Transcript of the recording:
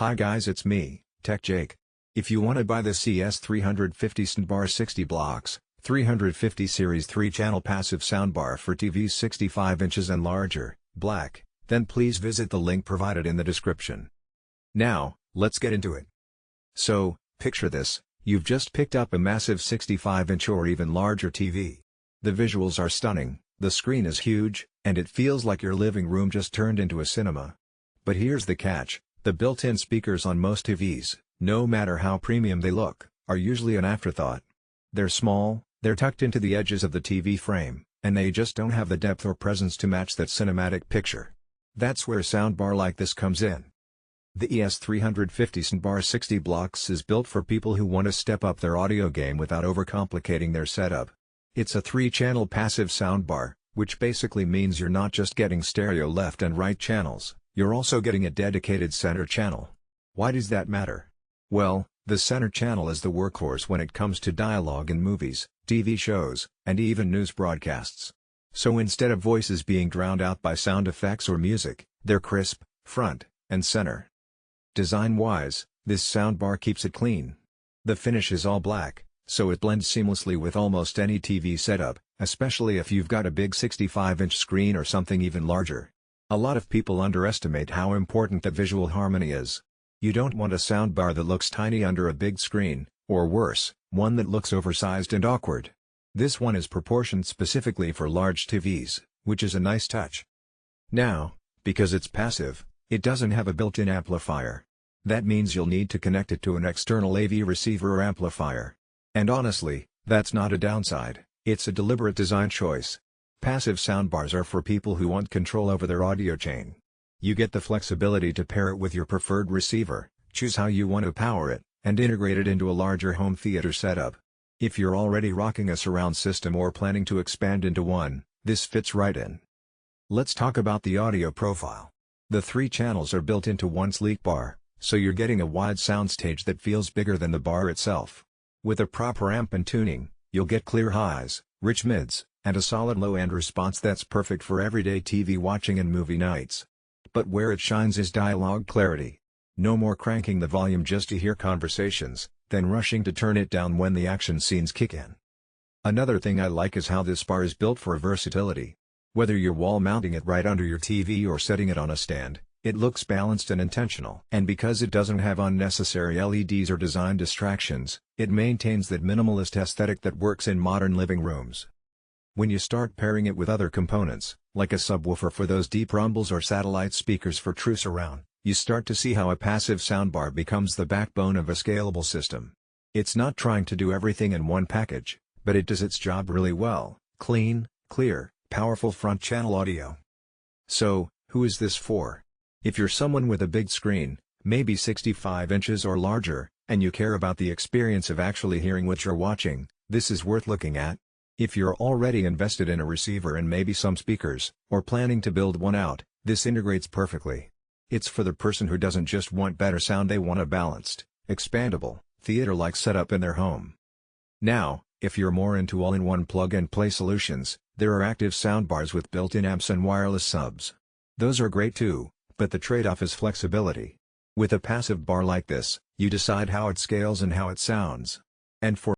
Hi guys, it's me, Tech Jake. If you want to buy this ES-350-SNDBAR-60 350 Series 3-channel passive soundbar for TVs 65 inches and larger, black, then please visit the link provided in the description. Now, let's get into it. So, picture this, you've just picked up a massive 65-inch or even larger TV. The visuals are stunning, the screen is huge, and it feels like your living room just turned into a cinema. But here's the catch. The built-in speakers on most TVs, no matter how premium they look, are usually an afterthought. They're small, they're tucked into the edges of the TV frame, and they just don't have the depth or presence to match that cinematic picture. That's where a soundbar like this comes in. The ES-350-SNDBAR-60 is built for people who want to step up their audio game without overcomplicating their setup. It's a 3-channel passive soundbar, which basically means you're not just getting stereo left and right channels. You're also getting a dedicated center channel. Why does that matter? Well, the center channel is the workhorse when it comes to dialogue in movies, TV shows, and even news broadcasts. So instead of voices being drowned out by sound effects or music, they're crisp, front, and center. Design-wise, this soundbar keeps it clean. The finish is all black, so it blends seamlessly with almost any TV setup, especially if you've got a big 65-inch screen or something even larger. A lot of people underestimate how important the visual harmony is. You don't want a soundbar that looks tiny under a big screen, or worse, one that looks oversized and awkward. This one is proportioned specifically for large TVs, which is a nice touch. Now, because it's passive, it doesn't have a built-in amplifier. That means you'll need to connect it to an external AV receiver or amplifier. And honestly, that's not a downside, it's a deliberate design choice. Passive soundbars are for people who want control over their audio chain. You get the flexibility to pair it with your preferred receiver, choose how you want to power it, and integrate it into a larger home theater setup. If you're already rocking a surround system or planning to expand into one, this fits right in. Let's talk about the audio profile. The 3 channels are built into one sleek bar, so you're getting a wide soundstage that feels bigger than the bar itself. With a proper amp and tuning, you'll get clear highs, rich mids, and a solid low-end response that's perfect for everyday TV watching and movie nights. But where it shines is dialogue clarity. No more cranking the volume just to hear conversations, then rushing to turn it down when the action scenes kick in. Another thing I like is how this bar is built for versatility. Whether you're wall mounting it right under your TV or setting it on a stand, it looks balanced and intentional. And because it doesn't have unnecessary LEDs or design distractions, it maintains that minimalist aesthetic that works in modern living rooms. When you start pairing it with other components, like a subwoofer for those deep rumbles or satellite speakers for true surround, you start to see how a passive soundbar becomes the backbone of a scalable system. It's not trying to do everything in one package, but it does its job really well: clean, clear, powerful front channel audio. So, who is this for? If you're someone with a big screen, maybe 65 inches or larger, and you care about the experience of actually hearing what you're watching, this is worth looking at. If you're already invested in a receiver and maybe some speakers, or planning to build one out, this integrates perfectly. It's for the person who doesn't just want better sound, they want a balanced, expandable, theater-like setup in their home. Now, if you're more into all-in-one plug-and-play solutions, there are active soundbars with built-in amps and wireless subs. Those are great too, but the trade-off is flexibility. With a passive bar like this, you decide how it scales and how it sounds. And for